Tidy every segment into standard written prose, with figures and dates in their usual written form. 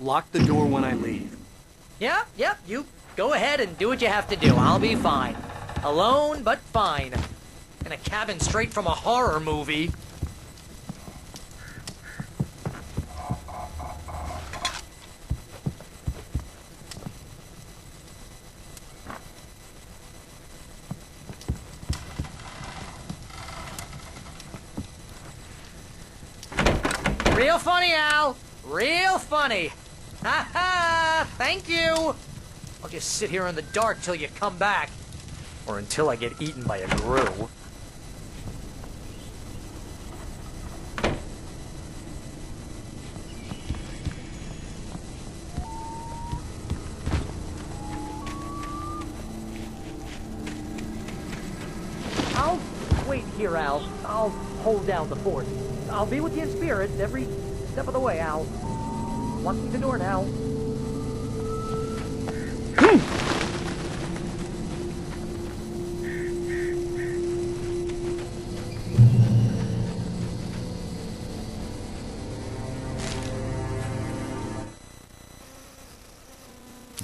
Lock the door when I leave. Yep, you go ahead and do what you have to do. I'll be fine. Alone, but fine. In a cabin straight from a horror movie. Real funny, Al. Real funny. Ha ha! Thank you! I'll just sit here in the dark till you come back. Or until I get eaten by a grue. I'll wait here, Al. I'll hold down the fort. I'll be with you in spirit every step of the way, Al. Locking the door now.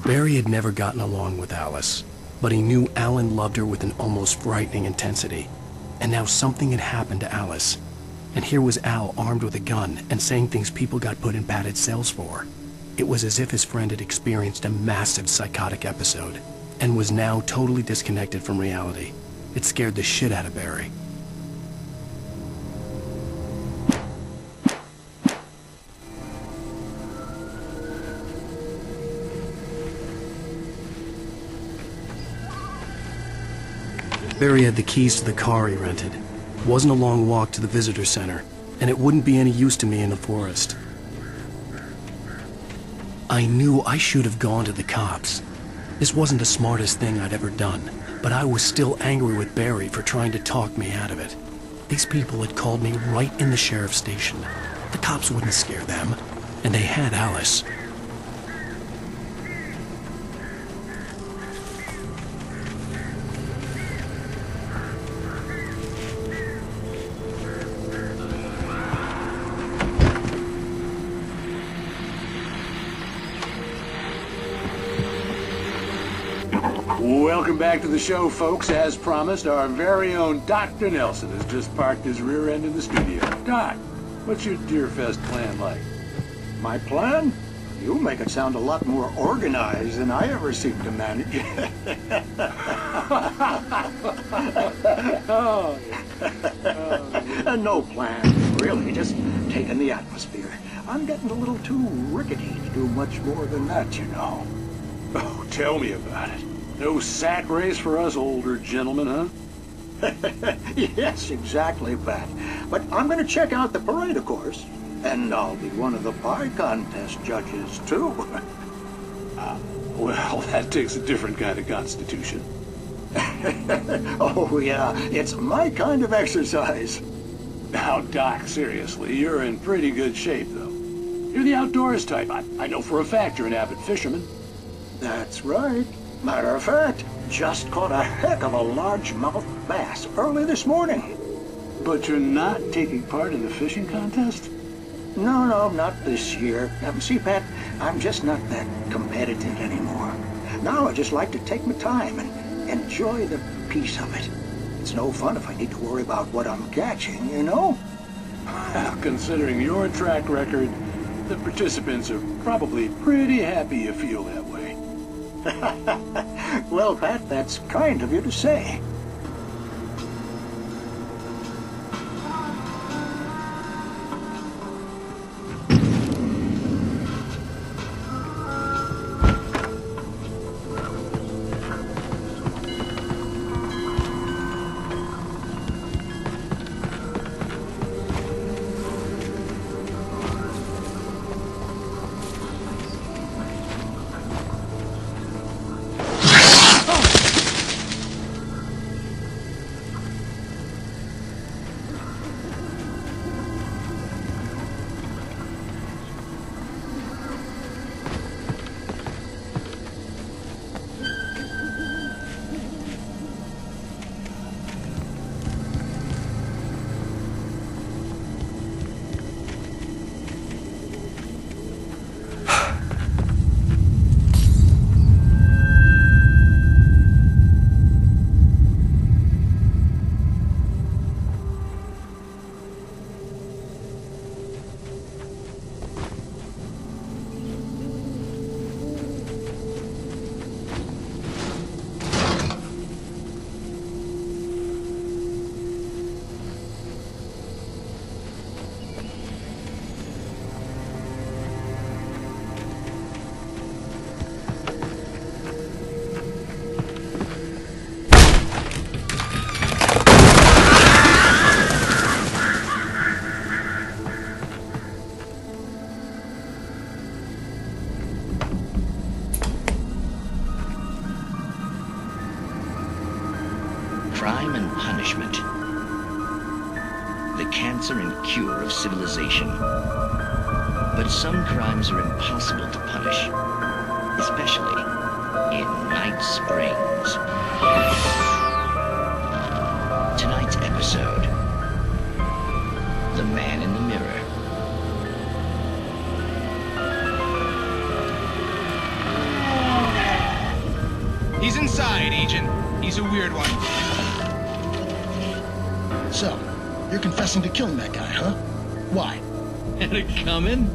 Barry had never gotten along with Alice, but he knew Alan loved her with an almost frightening intensity. And now something had happened to Alice. And here was Al armed with a gun and saying things people got put in padded cells for. It was as if his friend had experienced a massive psychotic episode and was now totally disconnected from reality. It scared the shit out of Barry. Barry had the keys to the car he rented. It wasn't a long walk to the visitor center, and it wouldn't be any use to me in the forest. I knew I should have gone to the cops. This wasn't the smartest thing I'd ever done, but I was still angry with Barry for trying to talk me out of it. These people had called me right in the sheriff's station. The cops wouldn't scare them, and they had Alice. Welcome back to the show, folks. As promised, our very own Dr. Nelson has just parked his rear end in the studio. Doc, what's your Deerfest plan like? My plan? You make it sound a lot more organized than I ever seem to manage. No plan, really, just taking the atmosphere. I'm getting a little too rickety to do much more than that, you know. Oh, tell me about it. No sack race for us older gentlemen, huh? Yes, exactly, Pat. But I'm going to check out the parade, of course. And I'll be one of the pie contest judges, too. Well, that takes a different kind of constitution. Oh, yeah, it's my kind of exercise. Now, Doc, seriously, you're in pretty good shape, though. You're the outdoors type. I know for a fact you're an avid fisherman. That's right. Matter of fact, just caught a heck of a largemouth bass early this morning. But you're not taking part in the fishing contest? No, not this year. See, Pat, I'm just not that competitive anymore. Now I just like to take my time and enjoy the peace of it. It's no fun if I need to worry about what I'm catching, you know? Well, considering your track record, the participants are probably pretty happy you feel that way. Well, Pat, that's kind of you to say. cancer and cure of civilization. But some crimes are impossible to punish, especially in Night Springs. Tonight's episode, The Man in the Mirror. He's inside, Agent. He's a weird one. So, you're confessing to killing that guy, huh? Why? Had it coming?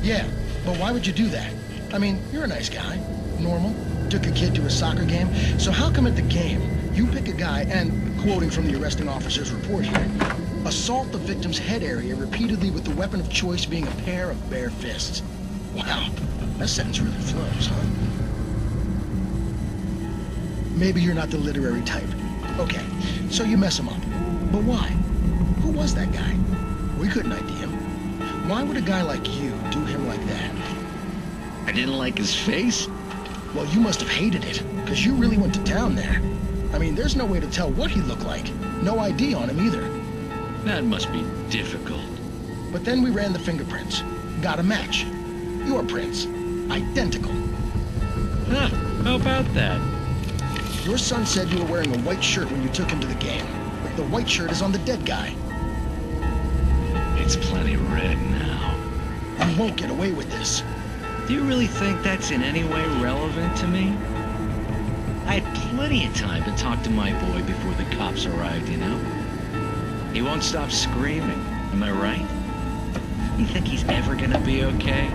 Yeah, but why would you do that? I mean, you're a nice guy. Normal. Took a kid to a soccer game. So how come at the game, you pick a guy and, quoting from the arresting officer's report here, assault the victim's head area repeatedly with the weapon of choice being a pair of bare fists? Wow, that sentence really flows, huh? Maybe you're not the literary type. Okay, so you mess him up. But why? Who was that guy? We couldn't ID him. Why would a guy like you do him like that? I didn't like his face? Well, you must have hated it, because you really went to town there. I mean, there's no way to tell what he looked like. No ID on him either. That must be difficult. But then we ran the fingerprints. Got a match. Your prints. Identical. Huh, how about that? Your son said you were wearing a white shirt when you took him to the game. The white shirt is on the dead guy. It's plenty red now. You won't get away with this. Do you really think that's in any way relevant to me? I had plenty of time to talk to my boy before the cops arrived, you know? He won't stop screaming, am I right? You think he's ever gonna be okay?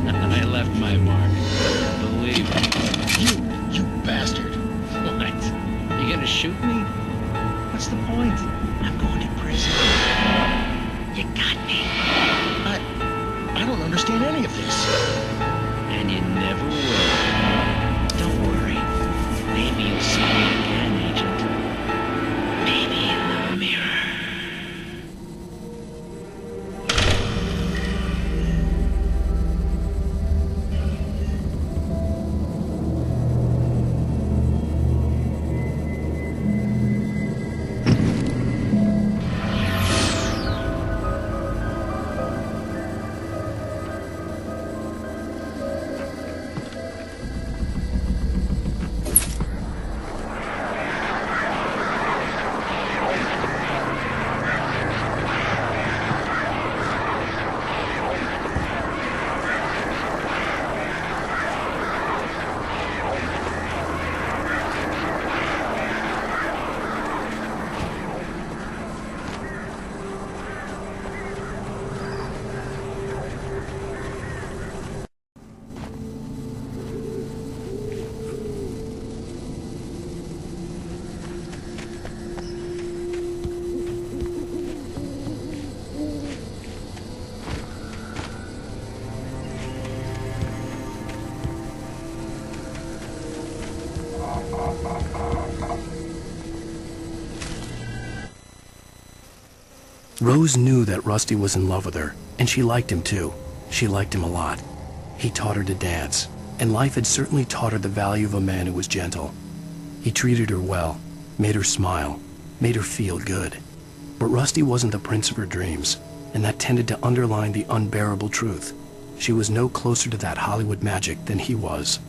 I left my mark. Believe me. You bastard. What? You gonna shoot me? What's the point? I'm going to prison. You got me. I don't understand any of this. And you never will. Don't worry. Maybe you'll see me again, Agent. Maybe in the mirror. Rose knew that Rusty was in love with her, and she liked him too. She liked him a lot. He taught her to dance, and life had certainly taught her the value of a man who was gentle. He treated her well, made her smile, made her feel good. But Rusty wasn't the prince of her dreams, and that tended to underline the unbearable truth. She was no closer to that Hollywood magic than he was.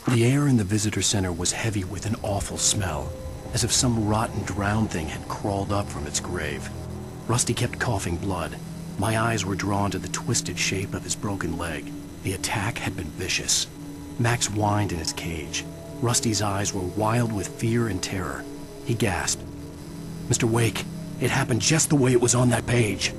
The air in the visitor center was heavy with an awful smell, as if some rotten drowned thing had crawled up from its grave. Rusty kept coughing blood. My eyes were drawn to the twisted shape of his broken leg. The attack had been vicious. Max whined in his cage. Rusty's eyes were wild with fear and terror. He gasped. "Mr. Wake, it happened just the way it was on that page."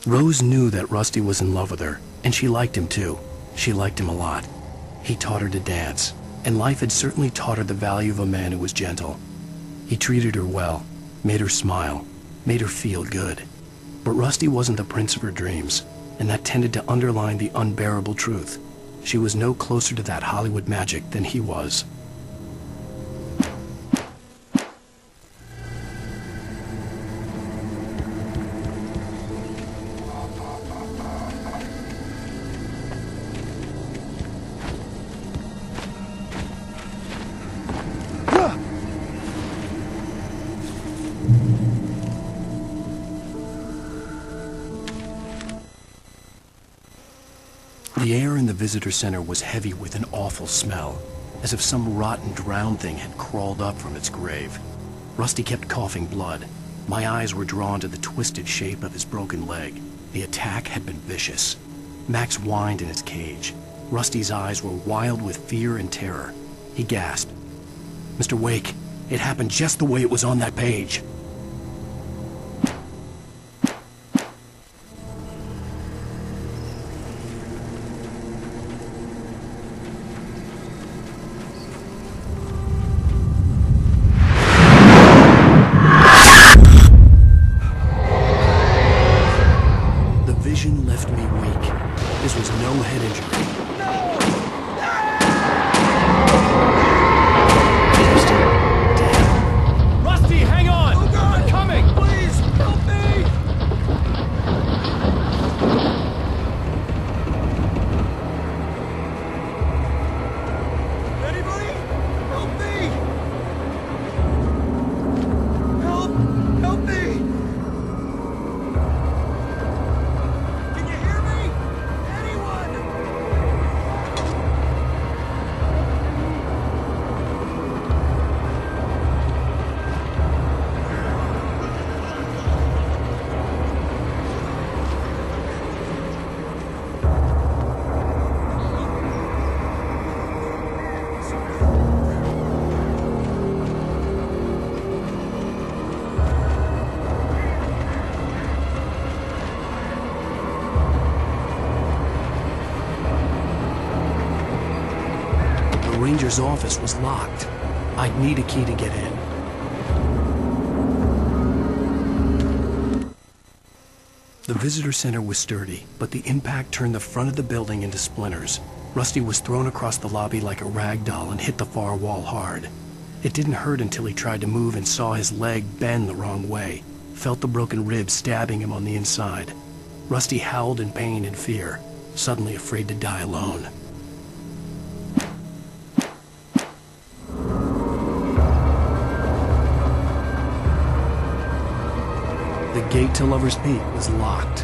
Rose knew that Rusty was in love with her, and she liked him too. She liked him a lot. He taught her to dance, and life had certainly taught her the value of a man who was gentle. He treated her well, made her smile, made her feel good. But Rusty wasn't the prince of her dreams, and that tended to underline the unbearable truth. She was no closer to that Hollywood magic than he was. The air in the visitor center was heavy with an awful smell, as if some rotten drowned thing had crawled up from its grave. Rusty kept coughing blood. My eyes were drawn to the twisted shape of his broken leg. The attack had been vicious. Max whined in his cage. Rusty's eyes were wild with fear and terror. He gasped. "Mr. Wake, it happened just the way it was on that page." Left me weak. This was no head injury. Damn. Rusty, hang on! Oh God! I'm coming! Please, help me! Anybody? Help me! Help me! The ranger's office was locked. I'd need a key to get in. The visitor center was sturdy, but the impact turned the front of the building into splinters. Rusty was thrown across the lobby like a rag doll and hit the far wall hard. It didn't hurt until he tried to move and saw his leg bend the wrong way, felt the broken rib stabbing him on the inside. Rusty howled in pain and fear, suddenly afraid to die alone. The gate to Lover's Peak was locked.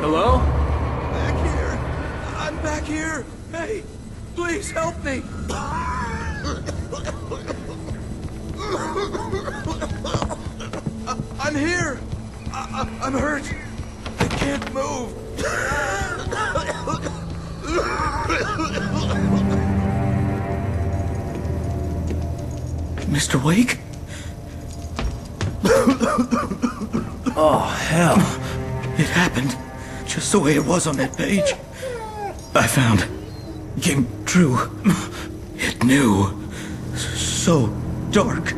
Hello? Back here! Hey, please help me! I'm here! I'm hurt! I can't move! Mr. Wake? Oh, hell. It happened just the way it was on that page. I found. Came true. It knew. So dark.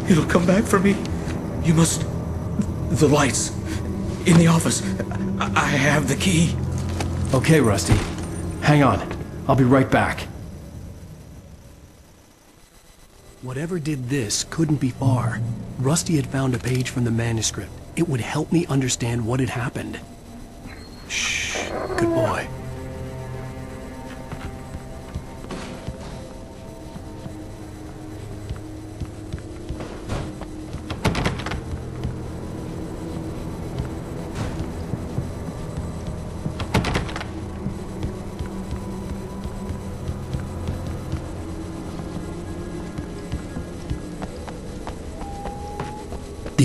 It'll come back for me. You must... The lights. In the office. I have the key. Okay, Rusty. Hang on. I'll be right back. Whatever did this couldn't be far. Rusty had found a page from the manuscript. It would help me understand what had happened. Shh. Good boy.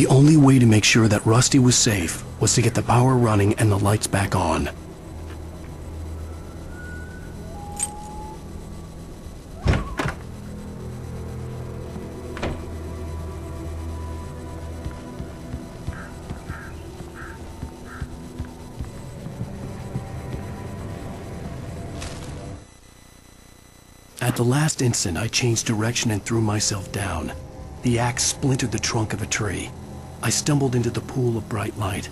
The only way to make sure that Rusty was safe was to get the power running and the lights back on. At the last instant, I changed direction and threw myself down. The axe splintered the trunk of a tree. I stumbled into the pool of bright light.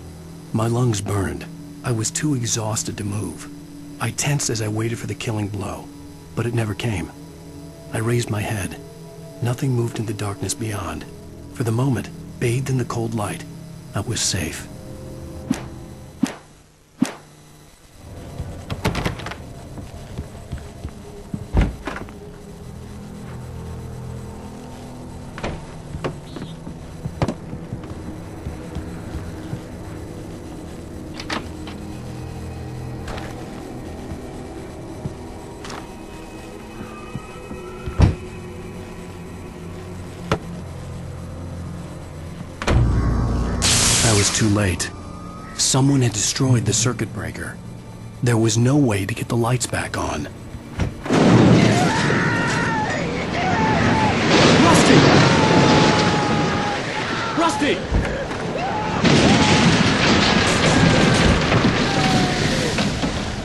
My lungs burned. I was too exhausted to move. I tensed as I waited for the killing blow, but it never came. I raised my head. Nothing moved in the darkness beyond. For the moment, bathed in the cold light, I was safe. I was too late. Someone had destroyed the circuit breaker. There was no way to get the lights back on. Rusty! Rusty!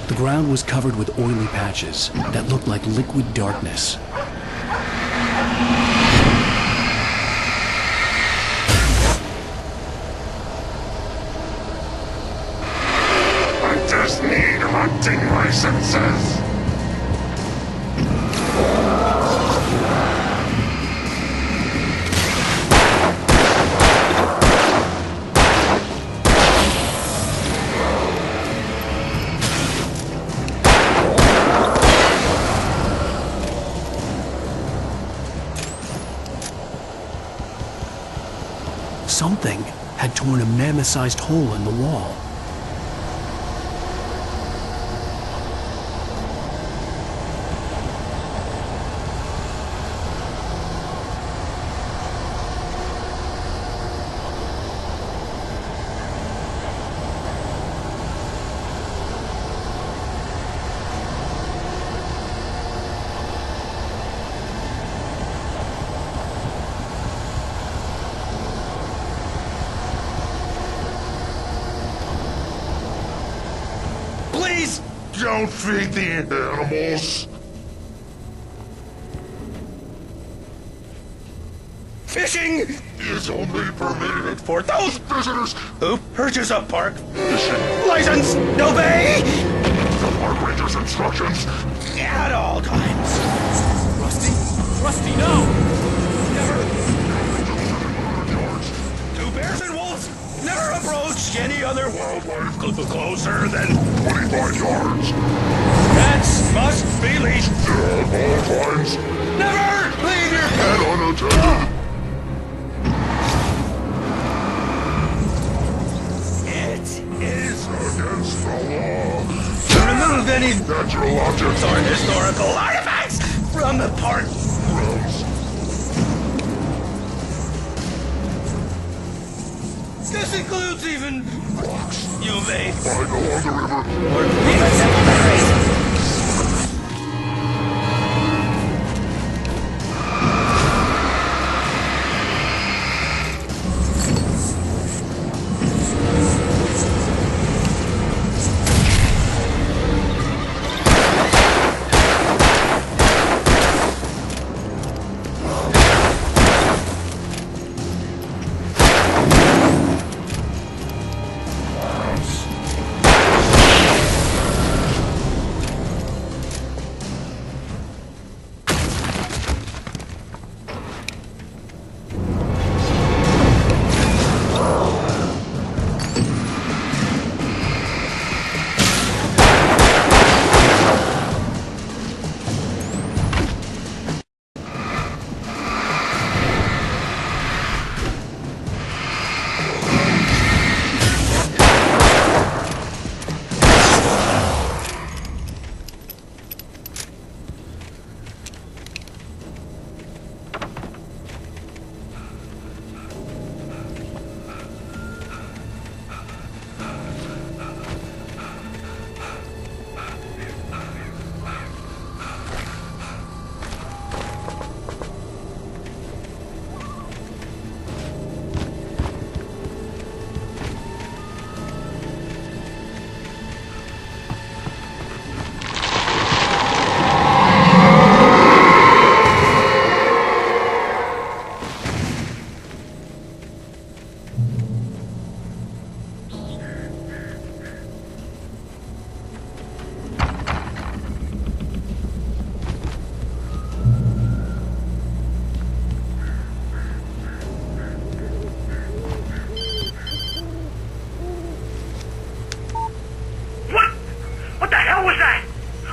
The ground was covered with oily patches that looked like liquid darkness. Need hunting licenses. Something had torn a mammoth-sized hole in the wall. Don't feed the animals. Fishing is only permitted for those visitors who purchase a park fishing license. Obey the park ranger's instructions at all times. Rusty? Rusty, no! Never. Two bears and wolves never approach any other Wildlife closer than 25 yards. Pets must be leashed At all times. Never leave your And unattended. It is Against the law. to remove any Natural objects or historical artifacts from the park. grounds. This includes even Rocks. you may Find along the river. or even simple berries.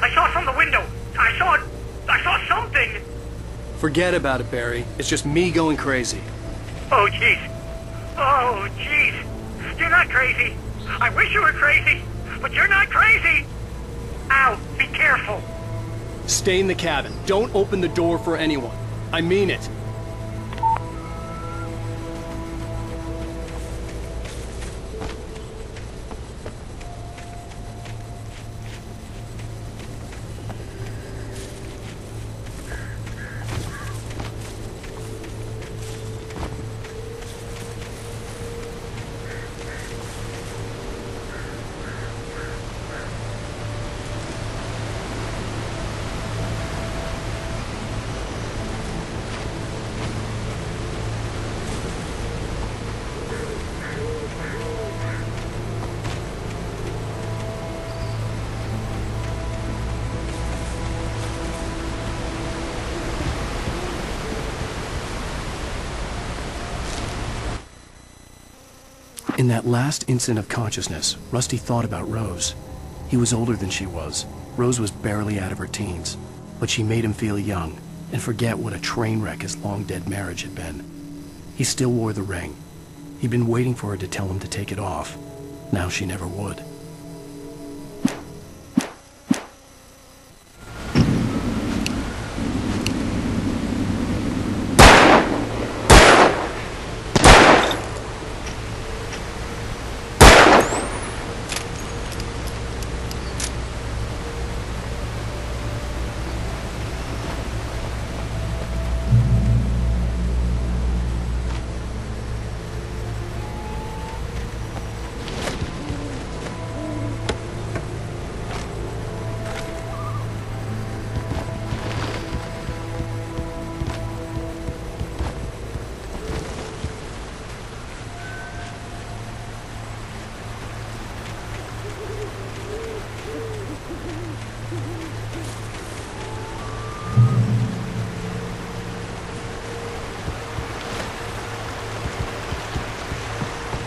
I saw it from the window. I saw something. Forget about it, Barry. It's just me going crazy. Oh, jeez. Oh, jeez. You're not crazy. I wish you were crazy, but you're not crazy. Al, be careful. Stay in the cabin. Don't open the door for anyone. I mean it. In that last instant of consciousness, Rusty thought about Rose. He was older than she was. Rose was barely out of her teens, but she made him feel young and forget what a train wreck his long-dead marriage had been. He still wore the ring. He'd been waiting for her to tell him to take it off. Now she never would.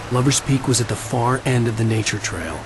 Lover's Peak was at the far end of the nature trail.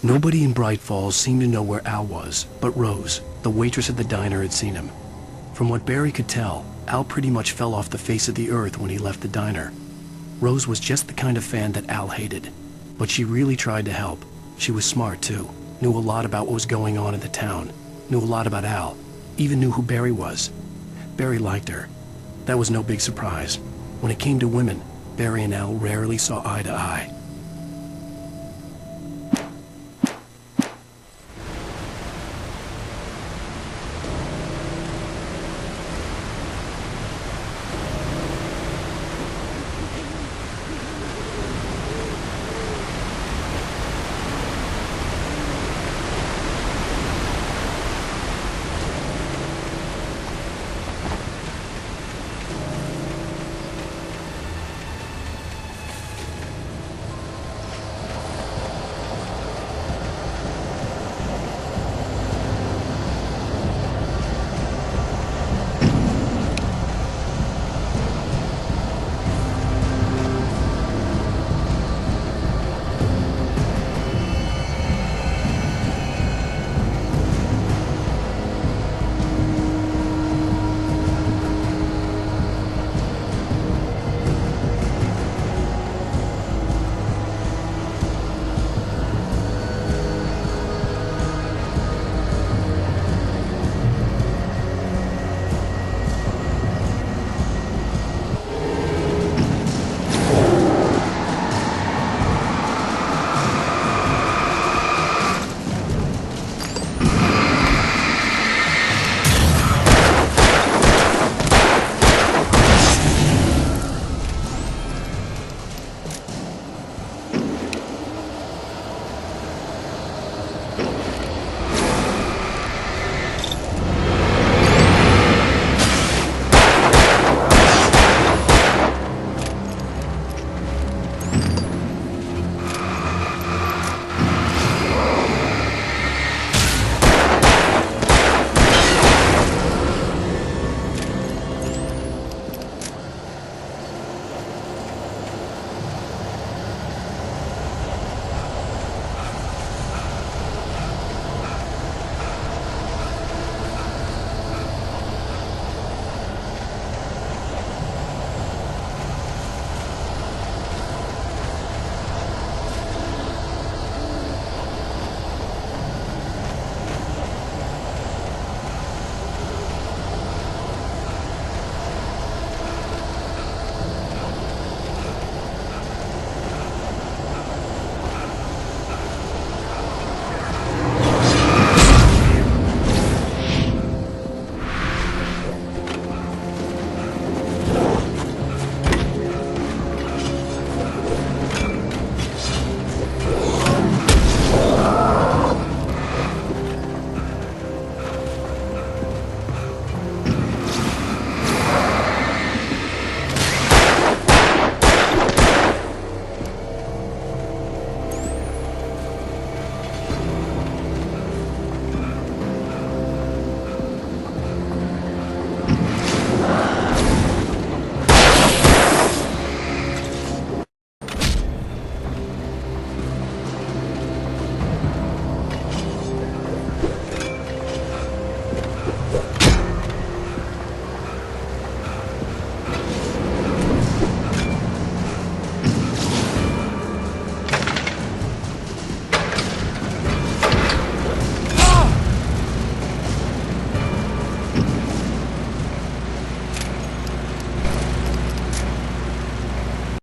Nobody in Bright Falls seemed to know where Al was, but Rose, the waitress at the diner, had seen him. From what Barry could tell, Al pretty much fell off the face of the earth when he left the diner. Rose was just the kind of fan that Al hated, but she really tried to help. She was smart, too, knew a lot about what was going on in the town, knew a lot about Al, even knew who Barry was. Barry liked her. That was no big surprise. When it came to women, Barry and Al rarely saw eye to eye.